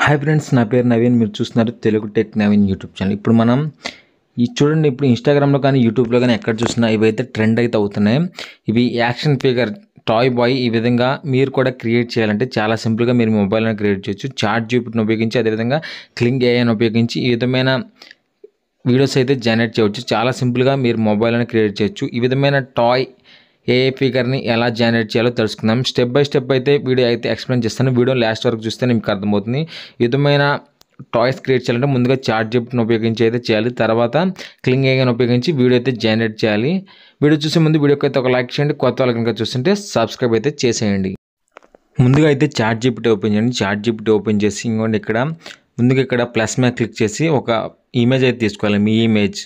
Hi friends, నా పేరు నవీన్. మీరు చూస్తున్నారు Telugu tech Naveen YouTube channel. ఇప్పుడు మనం చూడండి, ఇప్పుడు ఇన్స్టాగ్రామ్లో కానీ యూట్యూబ్లో కానీ ఎక్కడ చూసినా ఇవైతే ట్రెండ్ అయితే అవుతున్నాయి. ఇవి యాక్షన్ ఫిగర్ టాయ్ బాయ్. ఈ విధంగా మీరు కూడా క్రియేట్ చేయాలంటే చాలా సింపుల్గా మీరు మొబైల్లో క్రియేట్ చేయొచ్చు. చాట్ జీపీటీని ఉపయోగించి, అదేవిధంగా క్లింగ్ ఏఐని ఉపయోగించి ఈ విధమైన వీడియోస్ అయితే జనరేట్ చేయవచ్చు. చాలా సింపుల్గా మీరు మొబైల్లోనే క్రియేట్ చేయొచ్చు. ఈ విధమైన టాయ్ ఏఐ ఫిగర్ని ఎలా జనరేట్ చేయాలో తెలుసుకుందాం. స్టెప్ బై స్టెప్ అయితే వీడియో అయితే ఎక్స్ప్లెయిన్ చేస్తాను. వీడియో లాస్ట్ వరకు చూస్తే మీకు అర్థమవుతుంది. ఈ విధమైన టాయ్స్ క్రియేట్ చేయాలంటే ముందుగా చాట్ జీపీటీని ఉపయోగించి అయితే చేయాలి. తర్వాత క్లింగ్ ఏఐని ఉపయోగించి వీడియో అయితే జనరేట్ చేయాలి. వీడియో చూసే ముందు వీడియోకి అయితే ఒక లైక్ చేయండి. కొత్త వాళ్ళు కనుక చూస్తుంటే సబ్స్క్రైబ్ అయితే చేసేయండి. ముందుగా అయితే చాట్ జీపీటీ ఓపెన్ చేయండి. చాట్ జీపీటీ ఓపెన్ చేసి ఇంకోండి ఇక్కడ ముందుగా ఇక్కడ ప్లస్ మీద క్లిక్ చేసి ఒక ఇమేజ్ అయితే తీసుకోవాలి. మీ ఇమేజ్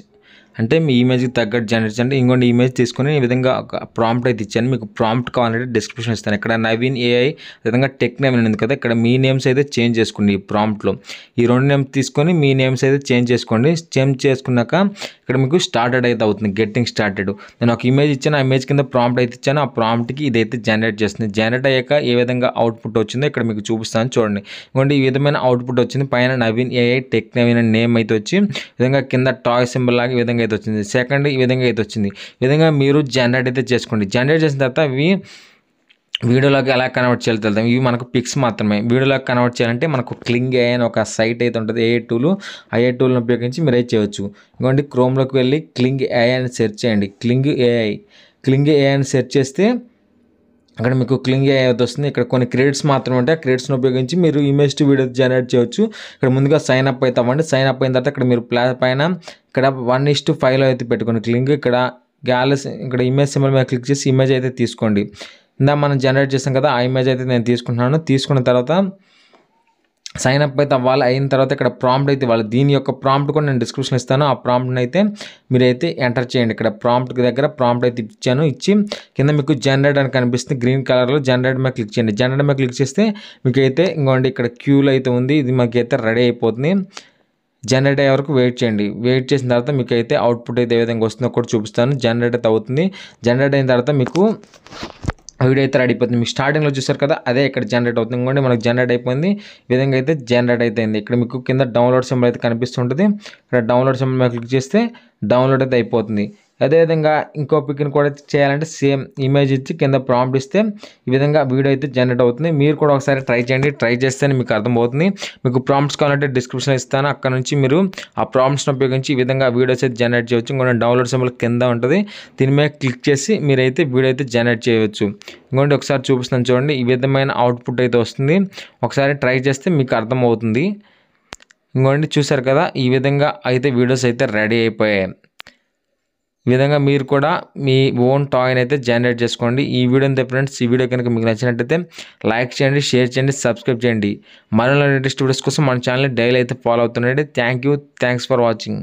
అంటే మీ ఇమేజ్కి తగ్గట్టు జనరేట్ చేయండి. ఇంకొన్ని ఇమేజ్ తీసుకొని ఈ విధంగా ఒక ప్రాంప్ట్ అయితే ఇచ్చాను. మీకు ప్రాంప్ట్ కావాలంటే డిస్క్రిప్షన్ ఇస్తాను. ఇక్కడ నవీన్ ఏఐ, విధంగా టెక్ నవీన్ ఉంది కదా, ఇక్కడ మీ నేమ్స్ అయితే చేంజ్ చేసుకోండి. ఈ ప్రాంప్ట్లో ఈ రెండు నేమ్స్ తీసుకొని మీ నేమ్స్ అయితే చేంజ్ చేసుకోండి. చేంజ్ చేసుకున్నాక ఇక్కడ మీకు స్టార్టెడ్ అయితే అవుతుంది. Getting started. నేను ఒక ఇమేజ్ ఇచ్చాను, ఆ ఇమేజ్ కింద ప్రాంప్ట్ అయితే ఇచ్చాను. ఆ ప్రాంప్ట్కి ఇదైతే జనరేట్ చేస్తుంది. జనరేట్ అయ్యాక ఏ విధంగా అవుట్పుట్ వచ్చిందో ఇక్కడ మీకు చూపిస్తాను చూడండి. ఇంకోండి ఈ విధమైన అవుట్పుట్ వచ్చింది. పైన నవీన్ ఏఐ టెక్ నవీన్ అనే నేమ్ అయితే వచ్చి ఈ విధంగా కింద టాయ్ సింబల్ లాగా ఈ విధంగా అయితే వచ్చింది. సెకండ్ ఈ విధంగా అయితే వచ్చింది. ఈ విధంగా మీరు జనరేట్ అయితే చేసుకోండి. జనరేట్ చేసిన తర్వాత ఇవి వీడియోలోకి ఎలా కన్వర్ట్ చేయాలో తెలుద్దాం. ఇవి మనకు పిక్స్ మాత్రమే. వీడియోలోకి కన్వర్ట్ చేయాలంటే మనకు క్లింగ్ ఏఐ అని ఒక సైట్ అయితే ఉంటుంది, ఏఐ టూల్. ఆ ఏఐ టూల్ని ఉపయోగించి మీరు అయితే చేయవచ్చు. ఇంకోండి క్రోమ్లోకి వెళ్ళి క్లింగ్ ఏఐ అని సెర్చ్ చేయండి. క్లింగ్ ఏఐ అని సెర్చ్ చేస్తే అక్కడ మీకు క్లింగ్ ఏఐ వస్తుంది. ఇక్కడ కొన్ని క్రెడిట్స్ మాత్రమే ఉంటాయి. ఆ క్రెడిట్స్ని ఉపయోగించి మీరు ఇమేజ్ టు వీడియో జనరేట్ చేయవచ్చు. ఇక్కడ ముందుగా సైన్ అప్ అయితే అవ్వండి. సైన్ అప్ అయిన తర్వాత ఇక్కడ మీరు పైన ఇక్కడ 1:5 అయితే పెట్టుకోండి. క్లింగ్ ఇక్కడ గ్యాలరీ ఇక్కడ ఇమేజ్ సింబల్ మీద క్లిక్ చేసి ఇమేజ్ అయితే తీసుకోండి. ఇందా మనం జనరేట్ చేసాం కదా, ఆ ఇమేజ్ అయితే నేను తీసుకుంటున్నాను. తీసుకున్న తర్వాత సైన్ అప్ అయితే అవ్వాలి. అయిన తర్వాత ఇక్కడ ప్రాంప్ట్ అయితే ఇవ్వాలి. దీని యొక్క ప్రాంప్ట్ కూడా నేను డిస్క్రిప్షన్ ఇస్తాను. ఆ ప్రాంప్ట్ని అయితే మీరైతే ఎంటర్ చేయండి. ఇక్కడ ప్రాంప్ట్ దగ్గర ప్రాంప్ట్ అయితే ఇచ్చాను. ఇచ్చి కింద మీకు జనరేట్ అని కనిపిస్తుంది గ్రీన్ కలర్లో. జనరేట్ మీద క్లిక్ చేయండి. జనరేట్ మీద క్లిక్ చేస్తే మీకు అయితే ఇంకోండి ఇక్కడ క్యూలో అయితే ఉంది. ఇది మాకు అయితే రెడీ అయిపోతుంది. జనరేట్ అయ్యే వరకు వెయిట్ చేయండి. వెయిట్ చేసిన తర్వాత మీకు అయితే అవుట్పుట్ అయితే ఏ విధంగా వస్తుందో కూడా చూపిస్తాను. జనరేట్ అయితే అవుతుంది. జనరేట్ అయిన తర్వాత మీకు వీడియో అయితే రెడీ అయిపోతుంది. మీకు స్టార్టింగ్లో చూసారు కదా, అదే ఇక్కడ జనరేట్ అవుతుంది. ఇంకోండి మనకు జనరేట్ అయిపోయింది. ఈ విధంగా అయితే జనరేట్ అయిపోయింది. ఇక్కడ మీకు కింద డౌన్లోడ్ సింబల్ అయితే కనిపిస్తుంటుంది. ఇక్కడ డౌన్లోడ్ సింబల్ మీద క్లిక్ చేస్తే డౌన్లోడ్ అయితే అయిపోతుంది. అదేవిధంగా ఇంకో పిక్ని కూడా చేయాలంటే సేమ్ ఇమేజ్ ఇచ్చి కింద ప్రాంప్ట్ ఇస్తే ఈ విధంగా వీడియో అయితే జనరేట్ అవుతుంది. మీరు కూడా ఒకసారి ట్రై చేయండి. ట్రై చేస్తేనే మీకు అర్థమవుతుంది. మీకు ప్రాంప్ట్స్ కావాలంటే డిస్క్రిప్షన్ ఇస్తాను. అక్కడ నుంచి మీరు ఆ ప్రాంప్ట్స్ని ఉపయోగించి ఈ విధంగా వీడియోస్ అయితే జనరేట్ చేయవచ్చు. ఇంకొక డౌన్లోడ్ సింబల్ కింద ఉంటుంది. దీని మీద క్లిక్ చేసి మీరైతే వీడియో అయితే జనరేట్ చేయవచ్చు. ఇంకోటి ఒకసారి చూపిస్తాను చూడండి. ఈ విధమైన అవుట్పుట్ అయితే వస్తుంది. ఒకసారి ట్రై చేస్తే మీకు అర్థమవుతుంది. ఇంకోటి చూసారు కదా, ఈ విధంగా అయితే వీడియోస్ అయితే రెడీ అయిపోయాయి. ఈ విధంగా మీరు కూడా మీ ఓన్ టాయ్ని అయితే జనరేట్ చేసుకోండి. ఈ వీడియో అంతే ఫ్రెండ్స్. ఈ వీడియో కనుక మీకు నచ్చినట్టయితే లైక్ చేయండి, షేర్ చేయండి, సబ్స్క్రైబ్ చేయండి. మరిన్ని లేటెస్ట్ వీడియోస్ కోసం మన ఛానల్ని డైలీ అయితే ఫాలో అవుతుండండి. Thanks for watching.